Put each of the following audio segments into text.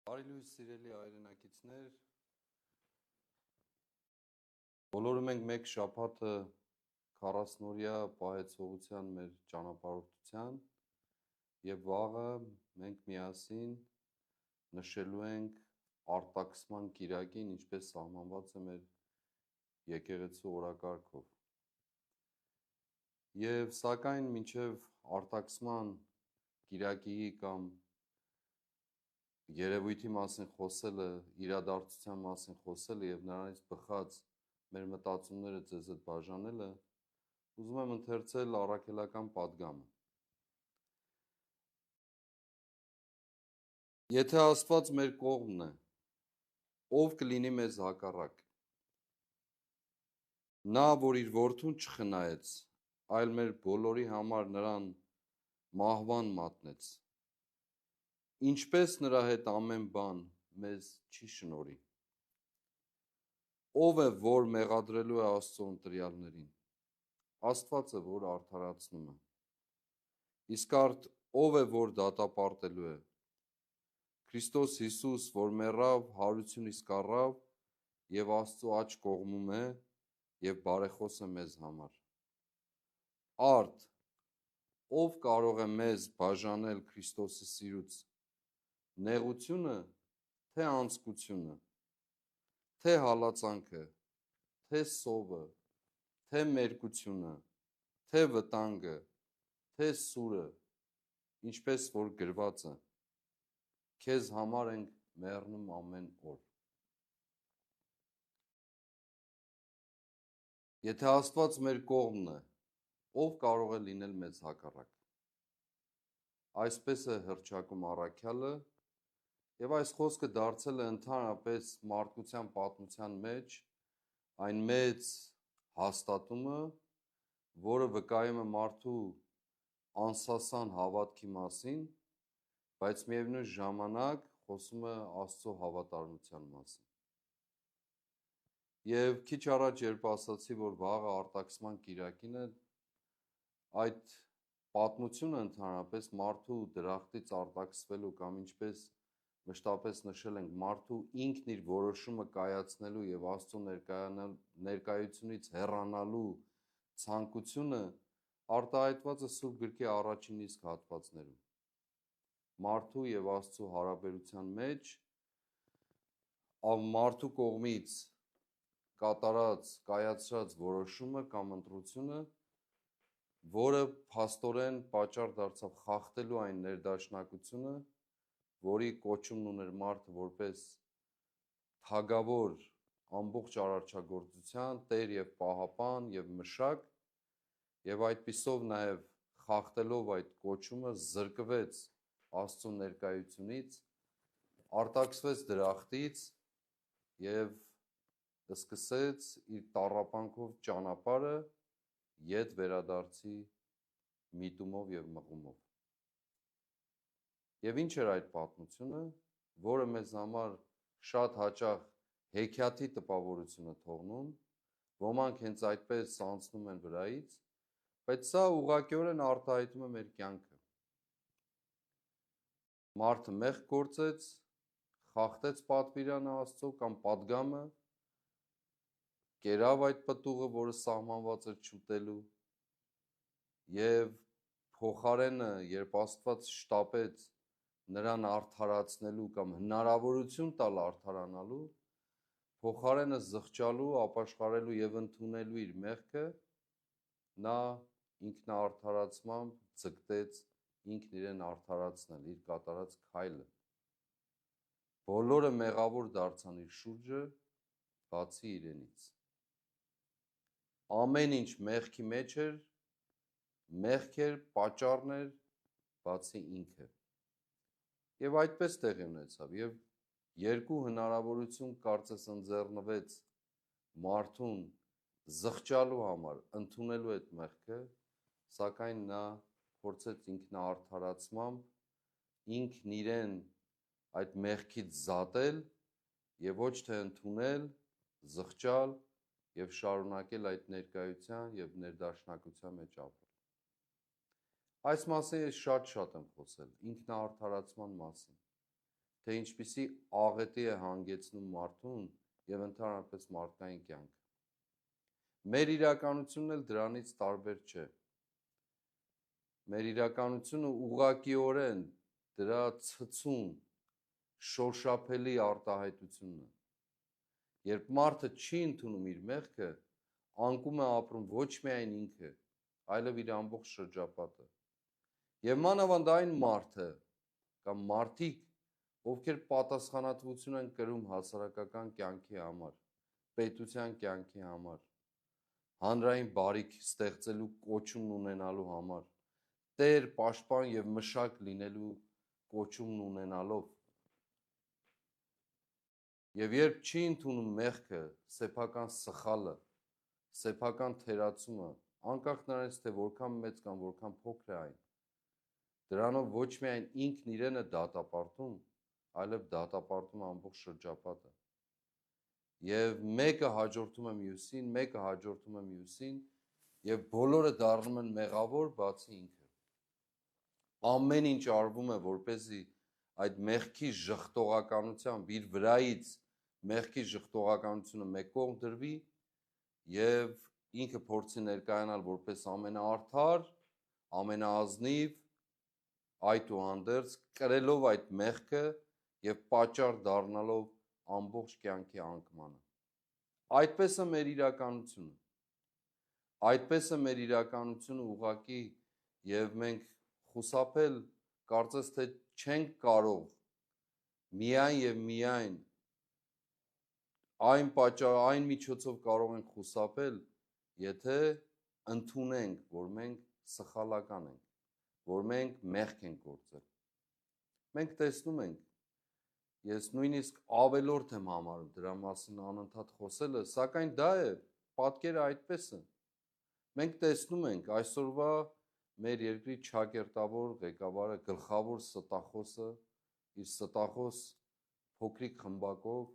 Բարի լույս սիրելի հայրենակիցներ, բոլորը մենք մեկ շաբաթը 40-օրյա պահեցողության մեր ճանապարհորդության եւ վաղը մենք միասին նշելու ենք արտաքսման կիրակին, ինչպես սահմանված է մեր եկեղեցու օրակարգով։ Եվ սակայն մինչև արտաքսման կիրակի կամ երևույթի մասին խոսելը, իրադարձության մասին խոսելը եւ նրանից բխած մեր մտածումները ձեզ հետ բաժանելը, ուզում եմ ընթերցել առաքելական պատգամը։ Եթե Աստված մեր կողմն է, ով կլինի մեզ հակառակ։ Նա, որ իր որդուն չխնայեց, այլ մեր բոլորի համար նրան մահվան մատնեց, ինչպես նրա հետ ամեն բան մեզ չի շնորհի։ Ով է, որ մեղադրելու է Աստծո ընտրյալներին։ Աստված է, որ արդարացնում է։ Իսկ արդ ով է, որ դատապարտելու է։ Քրիստոս Հիսուս, որ մեռավ, հարություն իսկ առավ եւ Աստծո աջ կողմում է եւ բարեխոս է մեզ համար։ Արդ ով կարող է մեզ բաժանել Քրիստոսի սիրուց։ Նեղությունը, թե անձկությունը, թե հալածանքը, թե սովը, թե մերկությունը, թե վտանգը, թե սուրը, ինչպես որ գրված է, քեզ համար ենք մեռնում ամեն օր։ Եթե Աստված մեր կողմն է, ով կարող է լինել մեզ հակառակ։ Այսպես է հռչակում առաքյալը, եւ այս խոսքը դարձել է ընդհանրապես մարդկության պատմության մեջ այն մեծ հաստատումը, որը վկայում է մարդու անսասան հավատքի մասին, բայց միևնույն ժամանակ խոսում է Աստծո հավատարմության մասին։ Եվ քիչ առաջ երբ ասացի, որ վաղը արտաքսման կիրակին է, այդ պատմությունը ընդհանրապես մարդու դրախտից արտաքսվելու կամ ինչպես մշտապես նշել ենք, մարդու ինքն իր որոշումը կայացնելու եւ Աստծո ներկայությունից հեռանալու ցանկությունը արտահայտված է Սուրբ գրքի առաջին իսկ հատվածներում։ Մարդու եւ Աստծո հարաբերության մեջ մարդու կողմից կայացրած որոշումը կամ ընտրությունը, որը փաստորեն պատճառ դարձավ խախտելու այն ներդաշնակությունը, որի կոչումն ուներ մարդը որպես թագավոր ամբողջ արարչագործության, տեր եւ պահապան եւ մշակ, եւ այդպիսով նաեւ խախտելով այդ կոչումը զրկվեց Աստծո ներկայությունից, արտաքսվեց դրախտից եւ սկսեց իր տառապանքով ճանապարհը ետ վերադարձի միտումով եւ մղումով։ Եվ ինչ էր այդ պատմությունը, որը մեզ համար շատ հաճախ հեքիաթի տպավորություն է թողնում, ոմանք հենց այդպես անցնում են վրայից, բայց սա ուղղակիորեն արտահայտում է մեր կյանքը։ Մարդը մեղք գործեց, խախտեց պատվիրանը Աստծո կամ պատգամը, կերավ այդ պտուղը, որը սահմանված էր չուտելու, եւ փոխարենը, երբ Աստված շտապեց նրան արդարացնելու կամ հնարավորություն տալ արդարանալու, փոխարենը զղջալու, ապաշխարելու եւ ընդունելու իր մեղքը, նա ինքնաարդարացմամբ ձգտեց ինքն իրեն արդարացնել, իր կատարած քայլը։ Բոլորը մեղավոր դարձան իր շուրջը, բացի իրենից։ Ամեն ինչ մեղքի մեջ էր, մեղք էր, պատճառն էր, բացի ինքը։ Եվ այդպես տեղի ունեցավ, եւ երկու հնարավորություն կարծես ընձեռնվեց մարդուն զղջալու համար, ընդունելու այդ մեղքը, սակայն նա փորձեց ինքնաարդարացմամբ ինքն իրեն այդ մեղքից զատել եւ ոչ թե ընդունել, զղջալ եւ շարունակել այդ ներկայության եւ ներդաշնակության մեջ ապրել։ Այս մասին ես շատ եմ խոսել, ինքնաարդարացման մասին, թե ինչպիսի աղետի է հանգեցնում մարդուն եւ ընդհանրապես մարդկային կյանքը։ Մեր իրականությունն էլ դրանից տարբեր չէ։ Մեր իրականությունը ուղղակիորեն դրա ցցում շոշափելի արտահայտությունն է։ Երբ մարդը չի ընդունում իր մեղքը, անկում է ապրում ոչ միայն ինքը, այլև իր ամբողջ շրջապատը։ Եվ մանավանդ այն մարդը կամ մարդիկ, ովքեր պատասխանատվություն են կրում հասարակական կյանքի համար, պետության կյանքի համար, հանրային բարիք ստեղծելու կոչումն ունենալու համար, տեր, պաշտպան եւ մշակ լինելու կոչումն ունենալով։ Եվ երբ չի ընդունում մեղքը, սեփական սխալը, սեփական թերացումը, անկախ նրանից թե որքան մեծ կամ որքան փոքր է այն, դրանով ոչ միայն ինքն իրեն է դատապարտում, այլև դատապարտում ամբողջ շրջապատը։ Եվ մեկը հաջորդում է մյուսին, մեկը հաջորդում է մյուսին, եւ բոլորը դառնում են մեղավոր, բացի ինքը։ Ամեն ինչ արվում է, որպեսզի այդ մեղքի ժխտողականությամբ իր վրայից մեղքի ժխտողականությունը մեկ կողմ դրվի եւ ինքը փորձի ներկայանալ որպես ամենաարդար, ամենաազնիվ, այդուհանդերձ կրելով այդ մեղքը եւ պատճառ դառնալով ամբողջ կյանքի անկմանը։ Այդպես է մեր իրականությունը։ Այդպես է մեր իրականությունը ուղղակի եւ մենք խուսափել կարծես թե չենք կարող միայն եւ միայն այն միջոցով կարող ենք խուսափել, եթե ընդունենք, որ մենք սխալական ենք, որ մենք մեղք ենք գործել։ Մենք տեսնում ենք, ես նույնիսկ ավելորդ եմ համարում դրա մասին անընդհատ խոսելը, սակայն դա է, պատկերը այդպես է։ Մենք տեսնում ենք այսօրվա մեր երկրի ճակերտավոր ղեկավարը, գլխավոր ստախոսը, իր ստախոս փոքրիկ խմբակով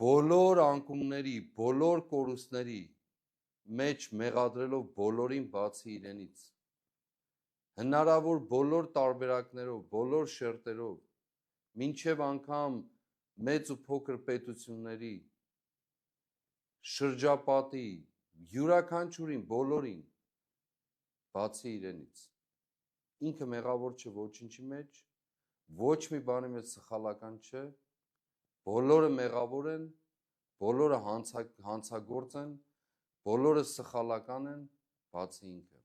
բոլոր անկումների, բոլոր կորուստների մեջ մեղադրելով բոլորին բացի իրենից, հնարավոր բոլոր տարբերակներով, բոլոր շերտերով, մինչև անգամ մեծ ու փոքր պետությունների, շրջապատի, յուրաքանչյուրին, բոլորին, բացի իրենից։ Ինքը մեղավոր չէ ոչինչի մեջ, ոչ մի բանի մեջ սխալական չէ, բոլորը մեղավոր են, բոլորը հանցագործ են, բոլորը սխալական են, բացի ինքը։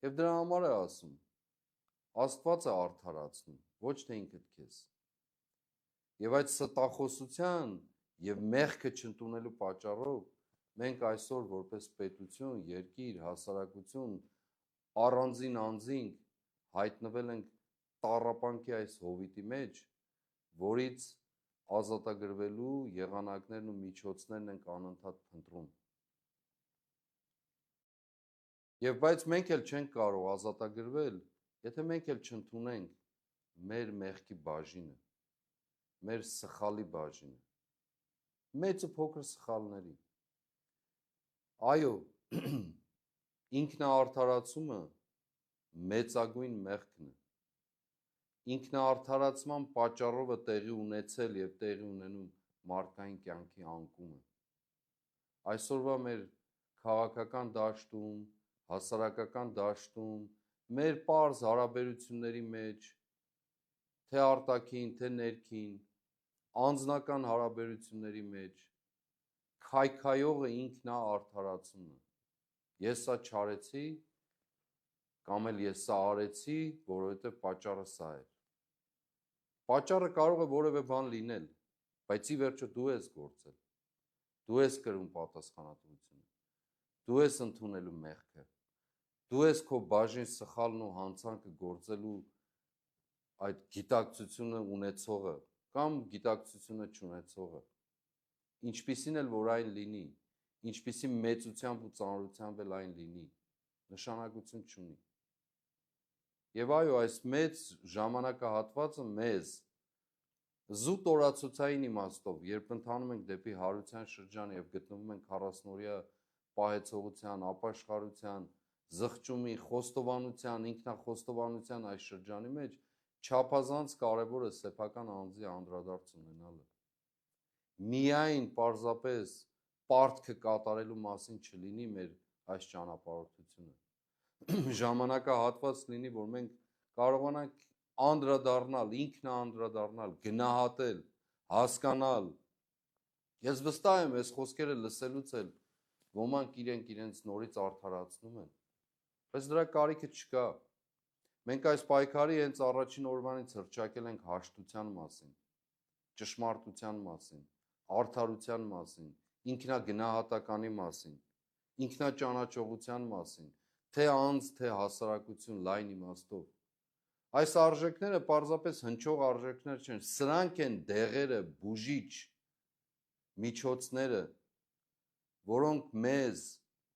Եվ դրա համար է ասում, Աստված է արդարացնում, ոչ թե ինքդ քեզ։ Եվ այդ ստախոսության եւ մեղքը չընդունելու պատճառով մենք այսօր որպես պետություն, երկիր, հասարակություն առանձին անձինք հայտնվել ենք տառապանքի այս հովիտի մեջ, որից ազատագրվելու եղանակներն ու միջոցներն ենք անընդհատ փնտրում։ Եվ բայց մենք էլ չենք կարող ազատագրվել, եթե մենք էլ չընդունենք մեր մեղքի բաժինը, մեր սխալի բաժինը, մեծ ու փոքր սխալների։ Այո, ինքնաարդարացումը մեծագույն մեղքն է։ Ինքնաարդարացման պատճառով է տեղի ունեցել եւ տեղի ունենում մարդկային կյանքի անկումը։ Այսօրվա մեր քաղաքական դաշտում, հասարակական դաշտում, մեր պարզ հարաբերությունների մեջ, թե արտաքին, թե ներքին, անձնական հարաբերությունների մեջ քայքայողը ինքնաարդարացումն է։ Ես սա չարեցի, կամ էլ ես սա արեցի, որովհետև պատճառը սա էր։ Պատճառը կարող է որևէ բան լինել, բայց ի վերջո դու ես գործել, դու ես կրում պատասխանատվությունը, դու ես ընդունելու մեղքը, դու ես քո բաժին սխալն ու հանցանքը գործելու այդ գիտակցությունը ունեցողը կամ գիտակցությունը չունեցողը, ինչպիսին էլ որ այն լինի, ինչպիսի մեծությամբ ու ծանրությամբ էլ այն լինի, նշանակություն չունի։ Եվ այո, այս մեծ ժամանակահատվածը մեզ զուտ օրացուցային իմաստով, երբ ընթանում ենք դեպի հարության շրջան եւ գտնվում ենք 40-օրյա պահեցողության, ապաշխարության, զղջումի, խոստովանության, ինքնախոստովանության այս շրջանի մեջ, չափազանց կարևոր է սեփական անձի անդրադարձ ունենալը։ Միայն պարզապես պարտքը կատարելու մասին չլինի մեր այս ճանապարհորդությունը։ Ժամանակահատված լինի, որ մենք կարողանանք անդրադառնալ, ինքնաանդրադառնալ, գնահատել, հասկանալ։ Ես վստահ եմ, այս խոսքերը լսելուց էլ ոմանք իրենց նորից արդարացնում են, բայց դրա կարիքը չկա։ Մենք այս պայքարի հենց առաջին օրվանից հռչակել ենք հաշտության մասին, ճշմարտության մասին, արդարության մասին, ինքնագնահատականի մասին, ինքնաճանաչողության մասին, թե անձ, թե հասարակություն լայն իմաստով։ Այս արժեքները պարզապես հնչող արժեքներ չեն, սրանք են դեղերը, բուժիչ միջոցները, որոնք մեզ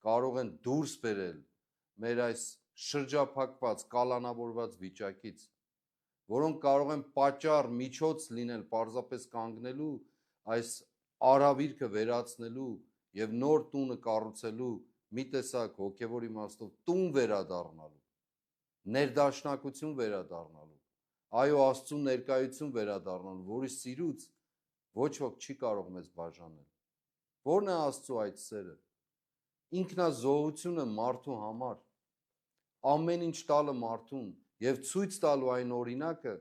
կարող են դուրս բերել մեր այս շրջափակված, կալանավորված վիճակից, որոնք կարող են պատճառ, միջոց լինել պարզապես կանգնելու, այս արհավիրքը վերացնելու եւ նոր տունը կառուցելու մի տեսակ հոգեվոր իմաստով տուն վերադառնալու, ներդաշնակություն վերադառնալու, այո, Աստծո ներկայություն վերադառնալու, որի սիրուց ոչ ոք չի կարող մեզ բաժանել։ Որն է Աստծո այդ սերը։ Ինքնազոհությունը մարդու համար, ամեն ինչ տալը մարդուն եւ ցույց տալու այն օրինակը,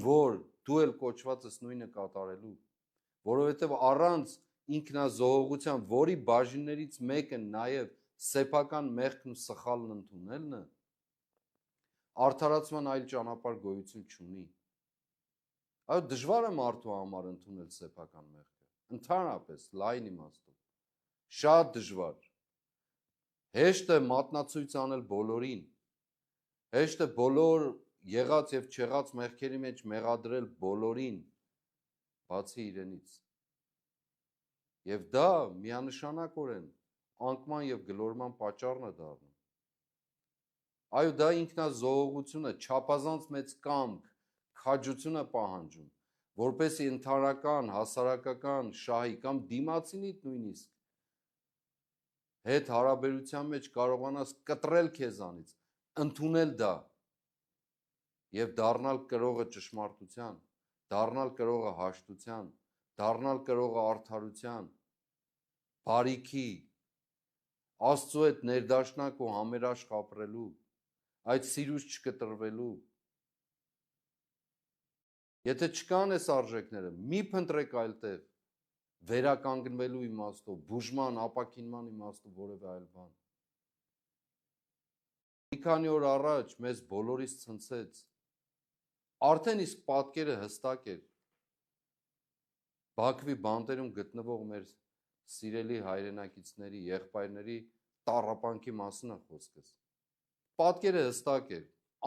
որ դու էլ կոչված ես նույնը կատարելու, որովհետեւ առանց ինքնազոհողության, որի բաժիններից մեկը նաեւ սեփական մեղքն ու սխալն ընդունելն է, արդարացման այլ ճանապարհ գոյություն չունի։ Այո, դժվար է մարդու համար ընդունել սեփական մեղքը, ընդհանրապես լայն իմաստով, շատ դժվար։ Հեշտ է մատնացույց անել բոլորին, հեշտ է բոլոր եղած եւ չեղած մեղքերի մեջ մեղադրել բոլորին, բացի իրենից։ Եվ դա միանշանակորեն անկման եւ գլորման պատճառն է դառնում։ Այո, դա ինքնազոհողություն է, չափազանց մեծ կամք, քաջություն է պահանջում, որպեսզի ընդհանրական, հասարակական շահի կամ դիմացինիդ նույնիսկ հետ հարաբերության մեջ կարողանաս կտրել քեզանից, ընդունել դա եւ դառնալ կրողը ճշմարտության, դառնալ կրողը հաշտության, դառնալ կրողը արդարության, բարիքի, Աստծո հետ ներդաշնակ ու համերաշխ ապրելու, այդ սիրուց չկտրվելու։ Եթե չկան այս արժեքները, մի փնտրեք այլտեղ, վերականգնվելու իմաստով, բուժման, ապաքինման իմաստով, որևէ այլ բան։ Մի քանի օր առաջ մեզ բոլորիս ցնցեց, արդեն իսկ պատկերը հստակ էր, Բաքվի բանտերում գտնվող մեր սիրելի հայրենակիցների, եղբայրների տառապանքի մասին է խոսքս։ Պատկերը հստակ էր,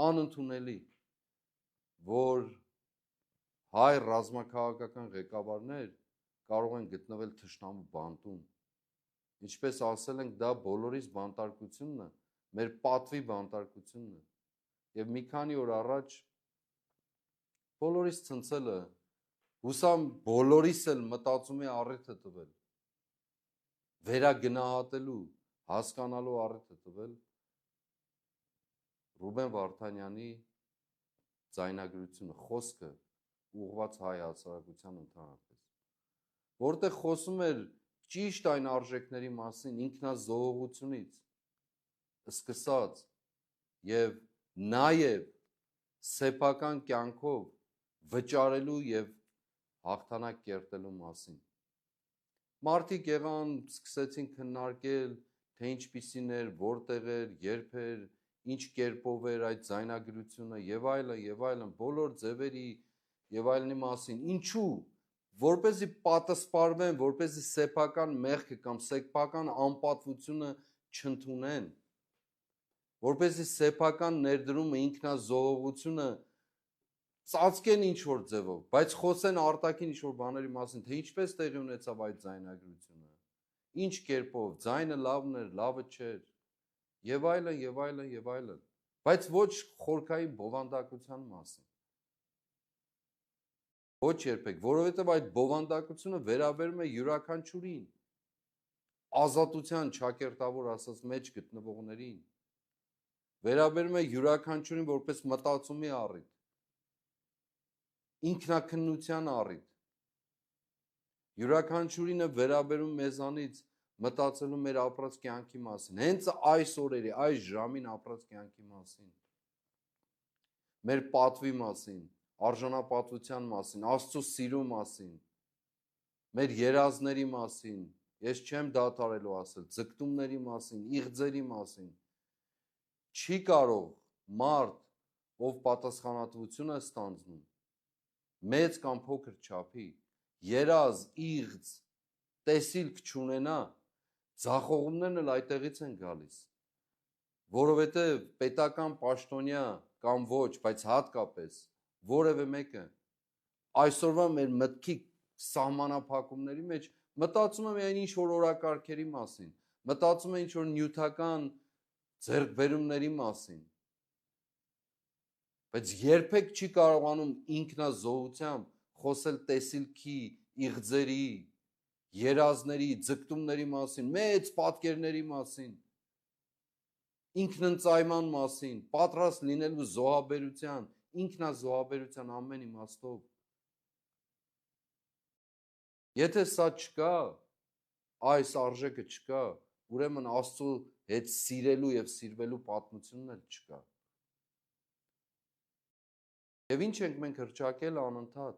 անընդունելի, որ հայ ռազմաքաղաքական ղեկավարներ կարող են գտնվել թշնամու բանտում։ Ինչպես ասել ենք, դա բոլորիս բանտարկությունն է, մեր պատվի բանտարկությունն է։ Եվ մի քանի օր առաջ բոլորիս ցնցելը, հուսամ բոլորիս էլ մտածումի առիթ է տվել, վերագնահատելու, հասկանալու առիթ է տվել Ռուբեն Վարդանյանի ձայնագրությունը, խոսքը ուղղված հայ հասարակության ընդհանրապես, որտեղ խոսում էր ճիշտ այն արժեքների մասին, ինքնազոհողությունից սկսած եւ նաեւ սեփական կյանքով վճարելու եւ հաղթանակ կերտելու մասին։ Մարդիկ եղան, սկսեցին քննարկել, թե ինչպիսին էր, որտեղ էր, երբ էր, ինչ կերպով էր այդ ձայնագրությունը եւ այլն, բոլոր ձևերի եւ այլնի մասին։ Ինչու՞, որպեսզի պատասպարվեն, որպեսզի սեփական մեղքը կամ սեփական անպատվությունը չընդունեն, որպեսզի սեփական ներդրումը, ինքնազոհողությունը ծածկեն ինչ-որ ձևով, բայց խոսեն արտաքին ինչ-որ բաների մասին, թե ինչպես տեղի ունեցավ այդ ձայնագրությունը, ինչ կերպով, ձայնը լավն էր, լավը չէր, եւ այլն, բայց ոչ խորքային բովանդակության մասին։ Ոչ երբեք, որովհետև այդ բովանդակությունը վերաբերում է յուրաքանչյուրին, ազատության ճակերտավոր ասած մեջ գտնվողներին, վերաբերում է յուրաքանչյուրին որպես մտածումի առիթ, ինքնակնության առիթ։ Յուրաքանչյուրին է վերաբերում մեզանից մտածելու մեր ապրած կյանքի մասին, հենց այս օրերի, այս ժամին ապրած կյանքի մասին, մեր պատվի մասին, արժանապատվության մասին, Աստծո սիրո մասին, մեր երազների մասին, ես չեմ դադարելու ասել, ձգտումների մասին, իղձերի մասին։ Չի կարող մարդ, ով պատասխանատվություն է ստանձնում, մեծ կամ փոքր չափի, երազ, իղձ, տեսիլք չունենա, ձախողումներն էլ այդտեղից են գալիս, որովհետև պետական պաշտոնյա կամ ոչ, բայց հատկապես որևէ մեկը այսօրվա մեր մտքի սահմանափակումների մեջ մտածում է միայն ինչ-որ օրակարգերի մասին, մտածում է ինչ-որ նյութական ձեռքբերումների մասին, բայց երբեք չի կարողանում ինքնազոհությամբ խոսել տեսիլքի, իղձերի, երազների, ձգտումների մասին, մեծ պատկերների մասին, ինքնընծայման մասին, պատրաստ լինելու զոհաբերության, ինքնազոհաբերության ամեն իմաստով։ Եթե սա չկա, այս արժեքը չկա, ուրեմն Աստծո հետ սիրելու եւ սիրվելու պատմությունն էլ չկա։ Եվ ինչ ենք մենք հռչակել անընդհատ,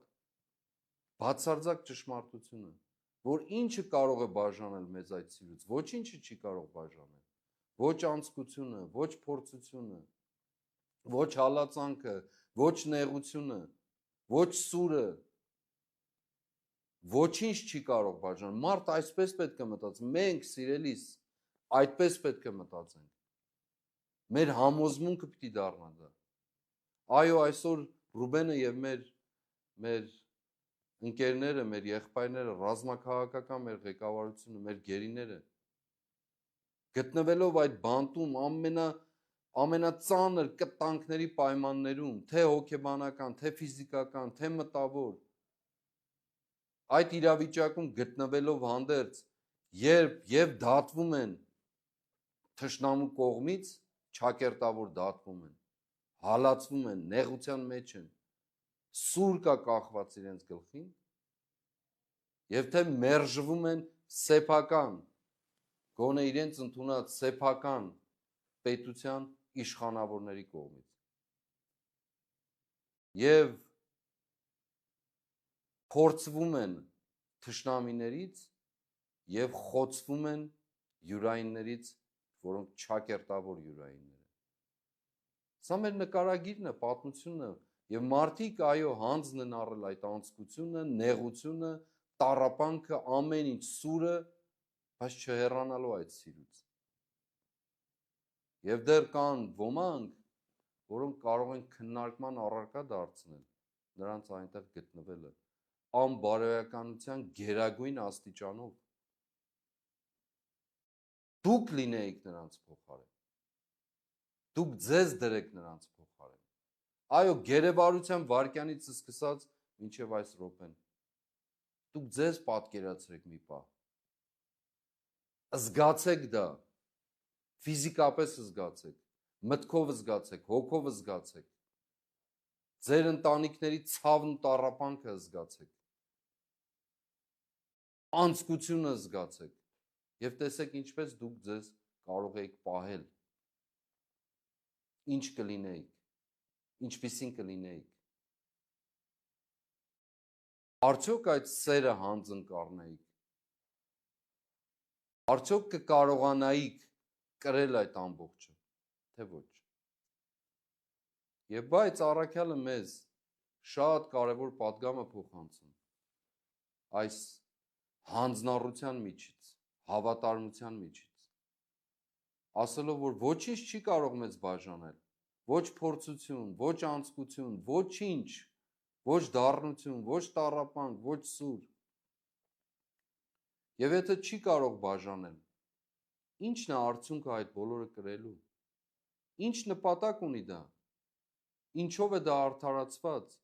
բացարձակ ճշմարտությունը, որ ինչը կարող է բաժանել մեզ այդ սիրուց, ոչինչը չի կարող բաժանել, ոչ անձկությունը, ոչ փորձությունը, ոչ հալածանքը, ոչ նեղությունը, ոչ սուրը, ոչինչ չի կարող բաժանել։ Մարդ այսպես պետք է մտածի, մենք սիրելիս այդպես պետք է մտածենք։ Մեր համոզմունքը պիտի դառնա դա։ Այո, այսօր Ռուբենը եւ մեր ընկերները, մեր եղբայրները, ռազմաքաղաքական մեր ղեկավարությունը, մեր գերիները գտնվելով այդ բանտում ամենածանր կտանքների պայմաններում, թե հոգեբանական, թե ֆիզիկական, թե մտավոր, այդ իրավիճակում գտնվելով հանդերձ, երբ եւ դատվում են թշնամու կողմից, չակերտավոր դատվում են, հալածվում են, նեղության մեջ են, սուր կա կախված իրենց գլխին, եւ թե մերժվում են սեփական, գոնե իրենց ընդունած սեփական պետության իշխանավորների կողմից։ Եվ փորձվում են թշնամիներից եւ խոցվում են յուրայիններից, որոնք չակերտավոր յուրայիններ են։ Սա մեր նկարագիրն է, պատմությունն է, եւ մարդիկ այո հանձն են առել այդ անձկությունը, նեղությունը, տառապանքը, ամեն ինչ սուրը, բայց չհեռանալու այդ սիրուց։ Եվ դեռ կան ոմանք, որոնք կարող են քննարկման առարկա դարձնել նրանց այնտեղ գտնվելը անբարոյականության գերագույն աստիճանով։ Դուք լինեիք նրանց փոխարեն։ Դուք ձեզ դրեք նրանց փոխարեն։ Այո, գերեվարության վարքյանից սկսած մինչև այս րոպեն։ Դուք ձեզ պատկերացրեք մի պահ։ Զգացեք դա, ֆիզիկապես զգացեք, մտքով զգացեք, հոգով զգացեք, ձեր ընտանիքների ցավն ու տառապանքը զգացեք, անձկությունը զգացեք եւ տեսեք ինչպես դուք ձեզ կարող եք պահել, ինչ կլինեիք, ինչպիսին կլինեիք։ Արդյոք այդ սերը հանձն կառնեիք, արդյոք կկարողանայիք կրել այդ ամբողջը, թե ոչ։ Եվ բայց առաքյալը մեզ շատ կարևոր պատգամ է փոխանցում այս հանձնառության միջից, հավատարմության միջից, ասելով, որ ոչինչ չի կարող մեզ բաժանել, ոչ փորձություն, ոչ անձկություն, ոչինչ, ոչ դառնություն, ոչ տառապանք, ոչ սուր։ Եվ եթե չի կարող բաժանել, ի՞նչն է արդյունքը այդ բոլորը կրելու։ Ինչ նպատակ ունի դա։ Ինչով է դա արդարացված։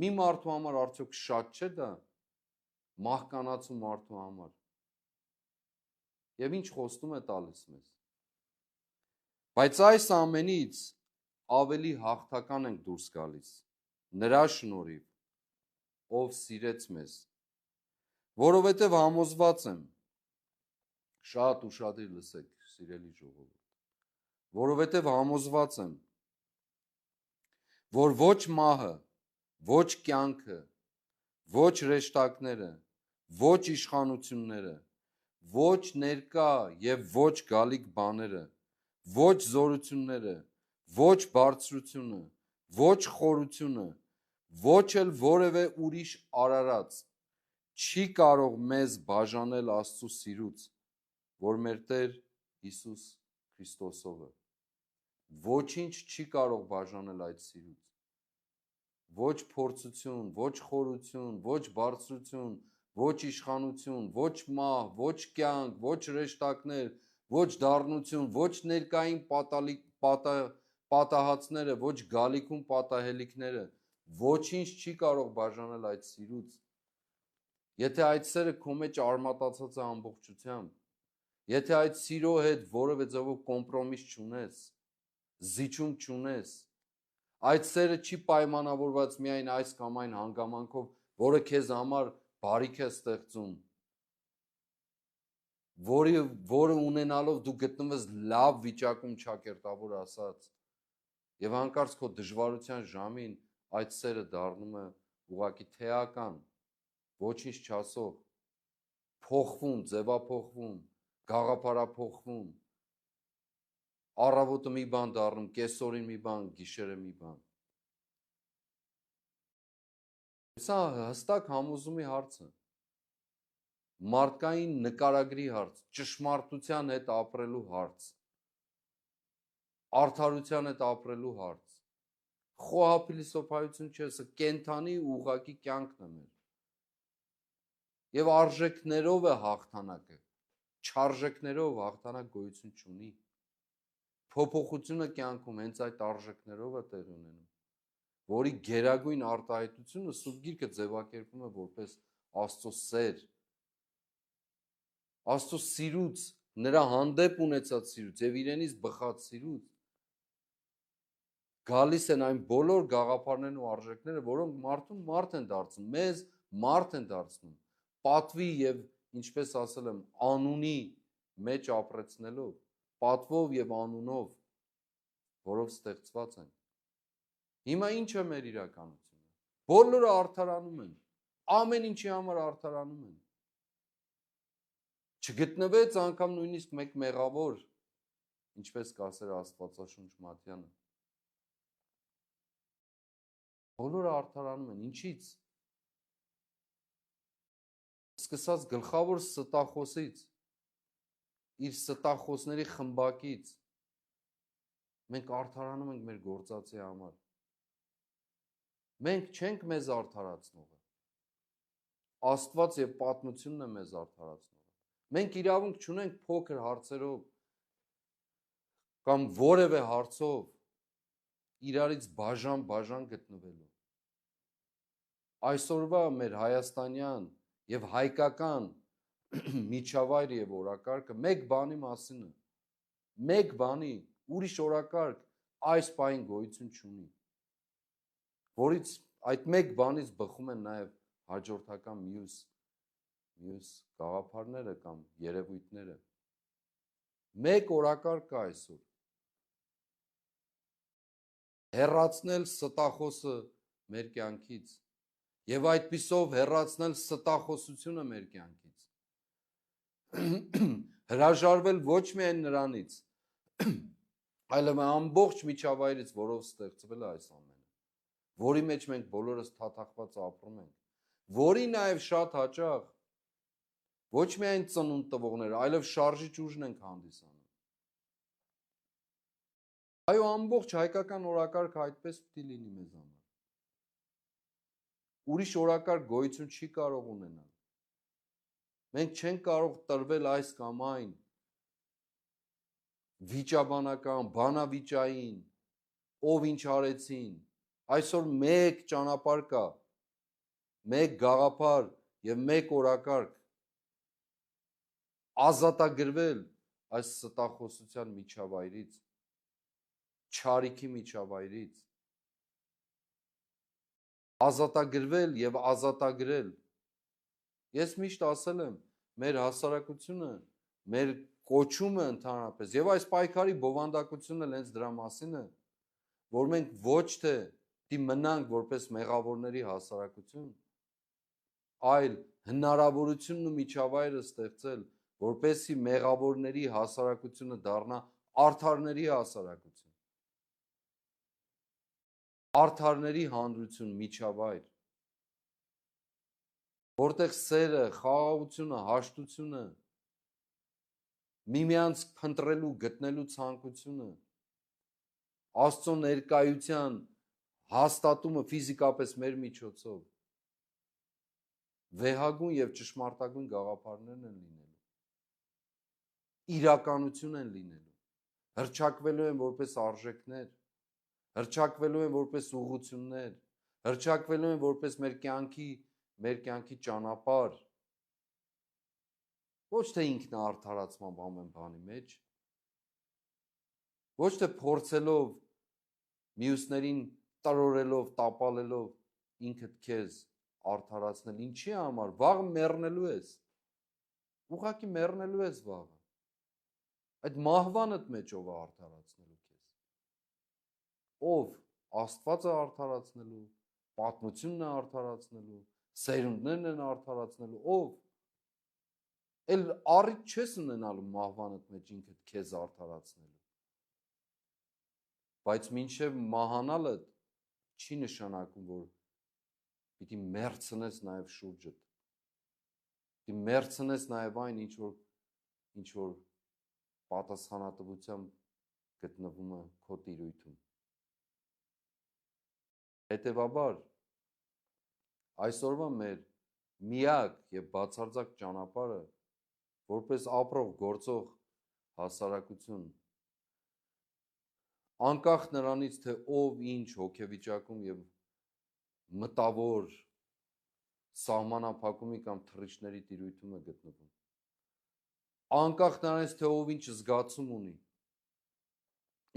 Մի մարդու համար արդյոք շատ չէ դա, մահկանացու մարդու համար։ Եվ ինչ խոստում է տալիս մեզ։ Բայց այս ամենից ավելի հաղթական ենք դուրս գալիս, նրա շնորհիվ, ով սիրեց մեզ, որովհետև համոզված եմ, շատ ուշադիր լսեք, սիրելի ժողովուրդ, որովհետև համոզված եմ, որ ոչ մահը, ոչ կյանքը, ոչ հրեշտակները, ոչ իշխանությունները, ոչ ներկա եւ ոչ գալիք բաները, ոչ զորությունները, ոչ բարձրությունը, ոչ խորությունը, ոչ էլ որևէ ուրիշ արարած չի կարող մեզ բաժանել Աստծո սիրուց, որ մեր Տեր Հիսուս Քրիստոսով է։ Ոչինչ չի կարող բաժանել այդ սիրուց։ Ոչ փորձություն, ոչ խորություն, ոչ բարձրություն, ոչ իշխանություն, ոչ մահ, ոչ կյանք, ոչ հրեշտակներ, ոչ դառնություն, ոչ ներկային պատահածները, ոչ գալիքում պատահելիքները, ոչինչ չի կարող բաժանել այդ սիրուց։ Եթե այդ սերը քո մեջ արմատացած է ամբողջությամբ, եթե այդ սիրո հետ որևէ ձևով կոմպրոմիս չունես, զիջում չունես, այդ սերը չի պայմանավորված միայն այս կամ այն հանգամանքով, որը քեզ համար բարիք է ստեղծում, որը ունենալով դու գտնվում ես լավ վիճակում, ճակերտավոր ասած, եւ հանկարծ քո դժվարության ժամին այդ սերը դառնում է ուղղակի թեական, ոչինչ չասող, փոխվում, ձևափոխվում, գաղափարափոխվում, առավոտը մի բան դառնում, կեսօրին մի բան, գիշերը մի բան։ Սա հստակ համոզումի հարց է, մարդկային նկարագրի հարց, ճշմարտության հետ ապրելու հարց, արդարության հետ ապրելու հարց, խոհափիլիսոփայություն չէ, սա կենթանի ուղղակի կյանքն է մեր, եւ արժեքներով է հաղթանակը, չարժեքներով հաղթանակ գոյություն չունի, փոփոխությունը կյանքում հենց այդ արժեքներով է տեղի ունենում, որի գերագույն արտահայտությունը Սուրբ Գիրքը ձևակերպում է որպես Աստծո սեր, Աստծո սիրուց, նրա հանդեպ ունեցած սիրուց եւ իրենից բխած սիրուց գալիս են այն բոլոր գաղափարներն ու արժեքները, որոնք մարդուն մարդ են դարձնում, մեզ մարդ են դարձնում, պատվի եւ ինչպես ասել եմ, անունի մեջ ապրեցնելով, պատվով եւ անունով, որով ստեղծված են։ Հիմա ինչ է մեր իրականությունը։ Բոլորը արդարանում են, ամեն ինչի համար արդարանում են։ Չգտնվեց անգամ նույնիսկ մեկ մեղավոր, ինչպես կասեր Աստվածաշունչ Մատյանը։ Բոլորը արդարանում են, ինչից։ Սկսած գլխավոր ստախոսից, իր ստախոսների խմբակից, մենք արդարանում ենք մեր գործածի համար։ Մենք չենք մեզ արդարացնողը։ Աստված եւ պատմությունն է մեզ արդարացնողը։ Մենք իրավունք չունենք փոքր հարցերով կամ որևէ հարցով իրարից բաժան գտնվելու։ Այսօրվա մեր հայաստանյան եւ հայկական միջավայրը եւ օրակարգը մեկ բանի մասին է։ Մեկ բանի, ուրիշ օրակարգ այս պահին գոյություն չունի, որից այդ մեկ բանից բխում են նաև հաջորդական մյուս գաղափարները կամ երևույթները։ Մեկ օրակարգ կա այսօր։ Հեռացնել ստախոսը մեր կյանքից եւ այդպիսով հեռացնել ստախոսությունը մեր կյանքից։ Հրաժարվել ոչ միայն նրանից, այլև ամբողջ միջավայրից, որով ստեղծվել է այս ամենը, որի մեջ մենք բոլորս թաթախված ապրում ենք, որի նաև շատ հաճախ ոչ միայն ծնունդ տվողներ, այլև շարժիչ ուժն ենք հանդիսանում։ Այո, ամբողջ հայկական օրակարգը այդպես պիտի լինի մեզ համար։ Ուրիշ օրակարգ գոյություն չի կարող ունենալ։ Մենք չենք կարող տրվել այս կամ այն վիճաբանական, բանավիճային, ով ինչ արեցին։ Այսօր մեկ ճանապարհ կա, մեկ գաղափար եւ մեկ օրակարգ ազատագրվել այս ստախոսության միջավայրից, չարիքի միջավայրից, ազատագրվել եւ ազատագրել։ Ես միշտ ասել եմ, մեր հասարակությունը, մեր կոչումը ընդհանրապես եւ այս պայքարի բովանդակությունը հենց դրա մասին է, որ մենք ոչ թե մնանք որպես մեղավորների հասարակություն, այլ հնարավորությունն ու միջավայրը ստեղծել, որպեսզի մեղավորների հասարակությունը դառնա արդարների հասարակություն, արդարների հանրություն, միջավայր, որտեղ սերը, խաղաղությունը, հաշտությունը, միմյանց փնտրելու, գտնելու ցանկությունը, Աստծո ներկայության հաստատումը ֆիզիկապես մեր միջոցով վեհագույն եւ ճշմարտագույն գաղափարներն են լինելու, իրականություն են լինելու, հռչակվելու են որպես արժեքներ, հռչակվելու են որպես ուղղություններ, հռչակվելու են որպես մեր կյանքի ճանապարհ, ոչ թե ինքնաարդարացման ամեն բանի մեջ, ոչ թե փորձելով մյուսներին տրորելով, տապալելով ինքդ քեզ արդարացնել, ինչի համար, վաղ մեռնելու ես, ուղղակի մեռնելու ես վաղը, այդ մահվանդ մեջ ով է արդարացնելու քեզ, ով Աստվածը արդարացնելու, պատմությունն է արդարացնելու, սերունդներն են արդարացնելու, ով էլ առիթ չես ունենալու մահվանդ մեջ ինքդ քեզ արդարացնելու, բայց մինչև մահանալը չի նշանակում, որ պիտի մեռցնես նաև շուրջդ, պիտի մեռցնես նաև այն, ինչ որ պատասխանատվությամբ գտնվում է քո տիրույթում։ Հետևաբար, այսօրվա մեր միակ եւ բացարձակ ճանապարհը, որպես ապրող, գործող հասարակություն, անկախ նրանից, թե ով ինչ հոգեվիճակում եւ մտավոր սահմանափակումի կամ թռիչքների տիրույթում է գտնվում, անկախ նրանից, թե ով ինչ զգացում ունի,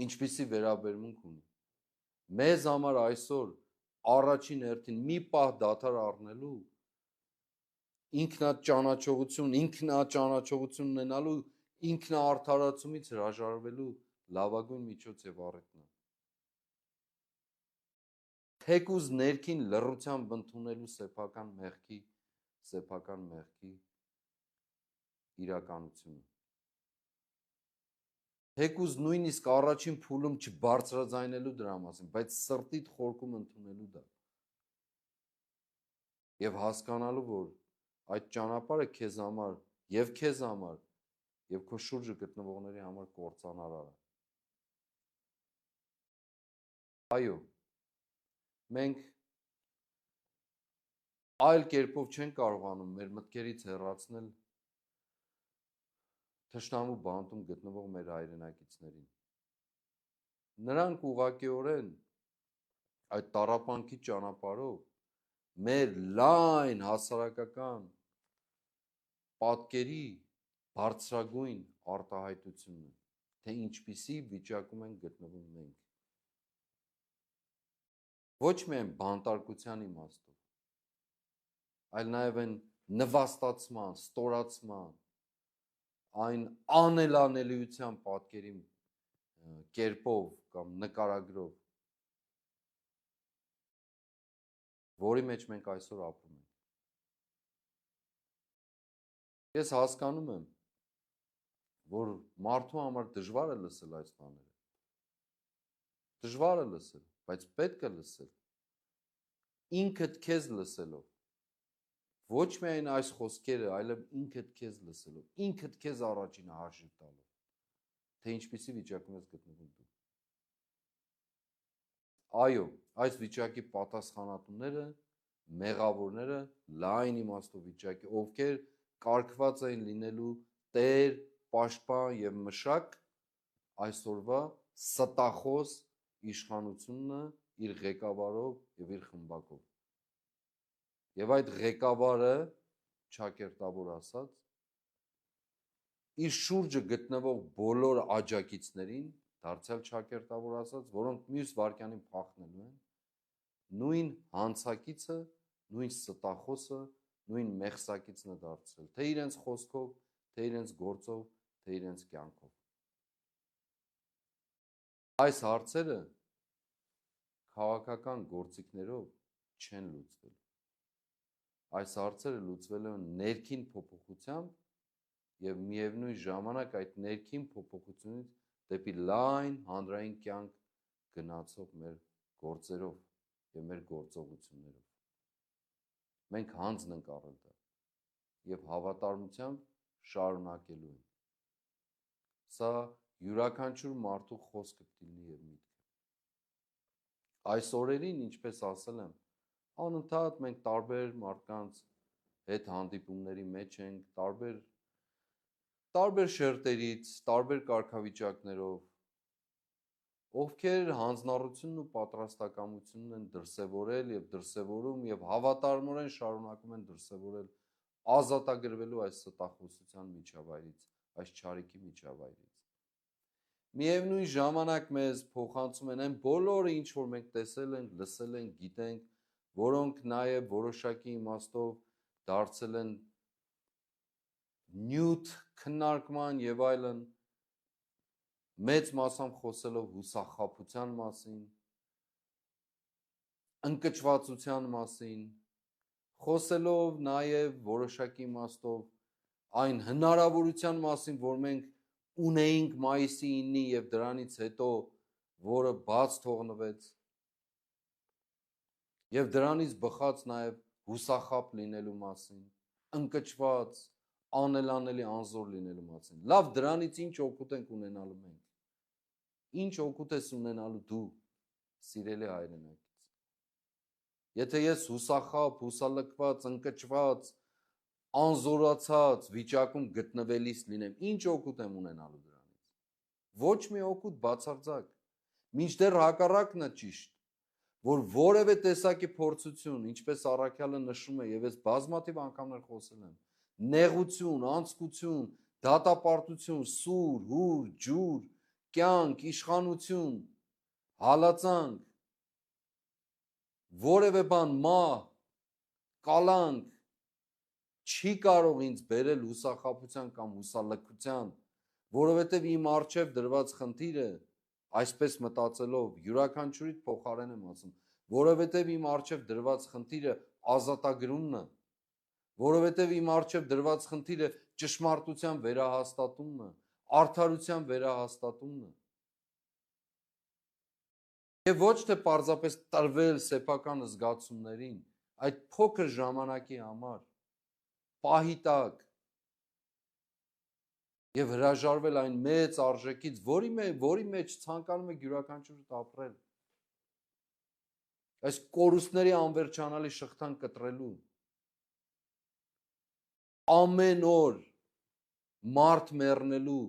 ինչպիսի վերաբերմունք ունի, մեզ համար այսօր առաջին հերթին մի պահ դադար առնելու, ինքնաճանաչողություն ունենալու, ինքնաարդարացումից հրաժարվելու լավագույն միջոց եւ առիթն է։ Թեկուզ ներքին լռությամբ ընդունելու սեփական մեղքի իրականությունը։ Թեկուզ նույնիսկ առաջին փուլում չբարձրաձայնելու դրա մասին, բայց սրտիդ խորքում ընդունելու դա։ Եվ հասկանալու, որ այդ ճանապարհը քեզ համար եւ քո շուրջը գտնվողների համար կործանարար է։ Այո, մենք այլ կերպով չեն կարողանում մեր մտքերից հեռացնել թշնամու բանտում գտնվող մեր հայրենակիցներին։ Նրանք ուղղակիորեն այդ տառապանքի ճանապարհով մեր լայն հասարակական պատկերի բարձրագույն արտահայտությունն է, թե ինչպիսի վիճակում են գտնվում մենք։ Ոչ միայն բանտարկության իմաստով, այլ նաև այն նվաստացման, ստորացման, այն անելանելիության պատկերի կերպով կամ նկարագրով, որի մեջ մենք այսօր ապրում ենք։ Ես հասկանում եմ, որ մարդու համար դժվար է լսել այս բաները։ Դժվար է լսել, բայց պետք է լսել։ Ինքդ քեզ լսելով։ Ոչ միայն այս խոսքերը, այլև ինքդ քեզ լսելով, ինքդ քեզ առաջին արժի տալով, թե ինչպիսի վիճակում ես գտնվում դու։ Այո, այս վիճակի պատասխանատուները, մեղավորները լայն իմաստով վիճակի, ովքեր կարգված էին լինելու տեր, պաշտպան եւ մշակ, այսօրվա ստախոս իշխանությունը իր ղեկավարով եւ իր խմբակով։ Եվ այդ ղեկավարը, ճակերտավոր ասած, իր շուրջը գտնվող բոլոր աջակիցներին, դարձյալ ճակերտավոր ասած, որոնք մյուս վարքյանին փախնելու են, նույն հանցակիցը, նույն ստախոսը, նույն մեղսակիցն է դարձրել, թե իրենց խոսքով, թե իրենց գործով, թե իրենց կյանքով։ Այս հարցերը քաղաքական գործիքներով չեն լուծվել։ Այս հարցերը լուծվել են ներքին փոփոխությամբ եւ միևնույն ժամանակ այդ ներքին փոփոխությունից դեպի լայն հանրային կյանք գնացող մեր գործերով եւ մեր գործողություններով։ Մենք հանձն ենք առել դա եւ հավատարմությամբ շարունակելու ենք։ Սա յուրաքանչյուր մարդու խոսքը պետք է լինի եւ միտքը։ Այս օրերին, ինչպես ասել եմ, անընդհատ մենք տարբեր մարդկանց հետ հանդիպումների մեջ ենք, տարբեր շերտերից, տարբեր կարգավիճակներով, ովքեր հանձնառությունն ու պատրաստակամությունն են դրսևորել եւ դրսևորում եւ հավատարմորեն շարունակում են դրսևորել ազատագրվելու այս ստախոսության միջավայրից, այս չարիքի միջավայրից։ Միևնույն ժամանակ մեզ փոխանցում են այն բոլորը, ինչ որ մենք տեսել ենք, լսել ենք, գիտենք, որոնք նաև որոշակի իմաստով դարձել են նյութ քննարկման եւ այլն, մեծ մասամբ խոսելով հուսախաբության մասին, ընկճվածության մասին, խոսելով նաև որոշակի իմաստով այն հնարավորության մասին, որ մենք ունեինք մայիսի 9-ի եւ դրանից հետո, որը բաց թողնվեց, եւ դրանից բխած նաև հուսախաբ լինելու մասին, ընկճված, անելանելի անզոր լինելու մասին։ Լավ, դրանից ինչ օգուտ ենք ունենալու մենք։ Ինչ օգուտ ես ունենալու դու, սիրելի հայրենակից։ Եթե ես հուսախաբ, հուսալքված, ընկճված, անզորացած վիճակում գտնվելիս լինեմ, ինչ օգուտ եմ ունենալու դրանից։ Ոչ մի օգուտ, բացարձակ։ Մինչդեռ հակառակն է ճիշտ, որ որևէ տեսակի փորձություն, ինչպես առաքյալը նշում է, եւ ես բազմաթիվ անգամներ խոսել եմ, նեղություն, անձկություն, դատապարտություն, սուր, հուր, ջուր, կյանք, իշխանություն, հալածանք, որևէ բան, մահ, կալանք չի կարող ինձ բերել հուսախաբության կամ հուսալքության, որովհետև իմ առջև դրված խնդիրը, այսպես մտածելով, յուրաքանչյուրիդ փոխարեն եմ ասում, որովհետև իմ առջև դրված խնդիրը ազատագրումն է, որովհետև իմ առջև դրված խնդիրը ճշմարտության վերահաստատումն է, արդարության վերահաստատումն է։ Եվ ոչ թե պարզապես տրվել սեփական զգացումներին, այդ փոքր ժամանակի համար, պահի տակ եւ հրաժարվել այն մեծ արժեքից, որի մեջ ցանկանում եք յուրաքանչյուրը ապրել։ Այս կորուստների անվերջանալի շղթան կտրելու, ամեն օր մարդ մեռնելու,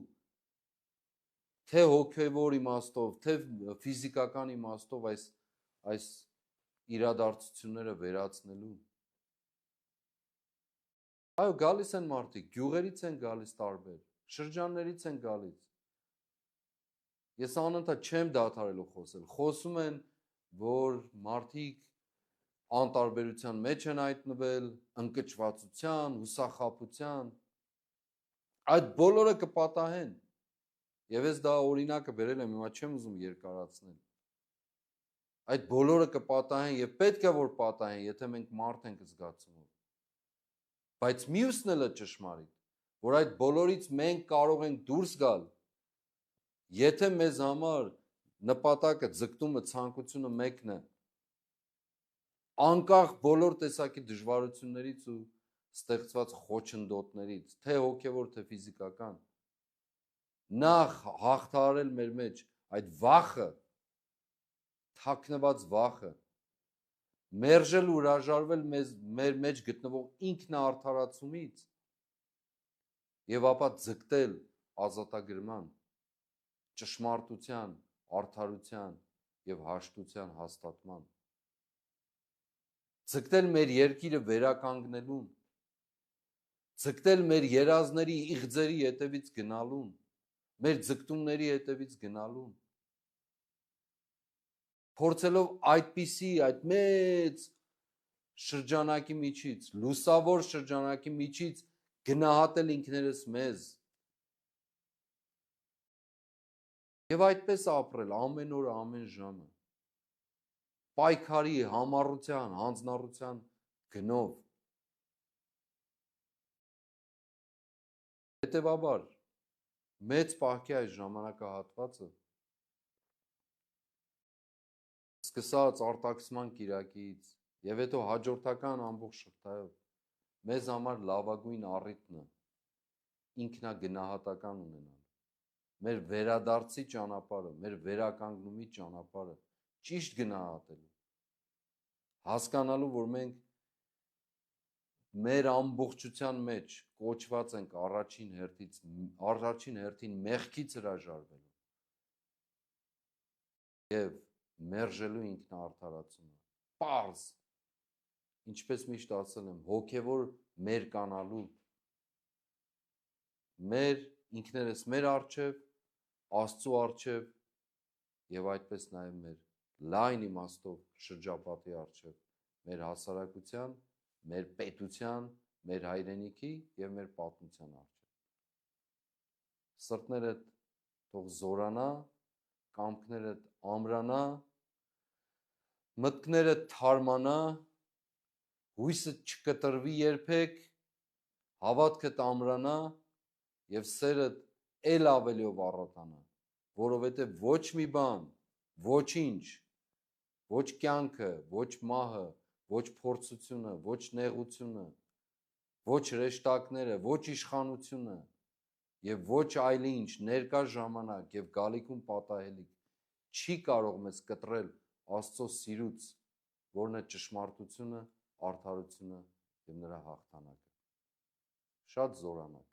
թե հոգևոր իմաստով, թե ֆիզիկական իմաստով այս իրադարձությունները վերացնելու։ Այո, գալիս են մարդիկ, գյուղերից են գալիս տարբեր, շրջաններից են գալիս։ Ես անընդհատ չեմ դադարելու խոսել, խոսում են, որ մարդիկ անտարբերության մեջ են հայտնվել, ընկճվածության, հուսախաբության, այդ բոլորը կպատահեն։ Եվ ես դա օրինակը բերել եմ, հիմա չեմ ուզում երկարացնել։ Այդ բոլորը կպատահեն եւ պետք է որ պատահեն, եթե մենք մարդ ենք զգացումով։ Բայց մյուսն էլ է ճշմարիտ, որ այդ բոլորից մենք կարող ենք դուրս գալ, եթե մեզ համար նպատակը, ձգտումը, ցանկությունը մեկն է, անկախ բոլոր տեսակի դժվարություններից ու ստեղծված խոչընդոտներից, թե հոգևոր, թե ֆիզիկական, նախ հաղթահարել մեր մեջ այդ վախը, թաքնված վախը, մերժել ու հրաժարվել մեր մեջ գտնվող ինքնաարդարացումից եւ ապա ձգտել ազատագրման, ճշմարտության, արդարության եւ հաշտության հաստատման, ձգտել մեր երկիրը վերականգնելուն, ձգտել մեր երազների, իղձերի հետևից գնալուն, մեր ձգտումների հետևից գնալուն, փորձելով այդպիսի այդ մեծ շրջանակի միջից, լուսավոր շրջանակի միջից գնահատել ինքներս մեզ եւ այդպես ապրել ամեն օր, ամեն ժամը, պայքարի, համառության, հանձնառության գնով։ Հետևաբար, մեծ պահքի այս ժամանակահատվածը սկսած արտաքսման կիրակից եւ հետո հաջորդական ամբողջ շղթայով մեզ համար լավագույն առիթն է ինքնագնահատական ունենալ, մեր վերադարձի ճանապարհը, մեր վերականգնումի ճանապարհը ճիշտ գնահատելու, հասկանալու, որ մենք մեր ամբողջության մեջ կոչված ենք առաջին հերթին մեղքից հրաժարվելու եւ մերժելու ինքնաարդարացումը, պարզ, ինչպես միշտ ասել եմ, հոգևոր մերկանալու, մեր ինքներս մեր առջև, Աստծու առջև եւ այդպես նաեւ մեր լայն իմաստով շրջապատի առջև, մեր հասարակության, մեր պետության, մեր հայրենիքի եւ մեր պատմության առջև։ Սրտներդ թող զորանա, կամքներդ ամրանա, մտքներդ թարմանա, հույսը չկտրվի երբեք, հավատքդ ամրանա եւ սերդ էլ ավելիով առատանա, որովհետեւ ոչ մի բան, ոչինչ, ոչ կյանքը, ոչ մահը, ոչ փորձությունը, ոչ նեղությունը, ոչ հրեշտակները, ոչ իշխանությունը եւ ոչ այլ ինչ ներկա ժամանակ եւ գալիքում պատահելիք չի կարող մեզ կտրել Աստծո սիրուց, որն է ճշմարտությունը, արդարությունը եւ նրա հաղթանակը։ Շատ զորանաք։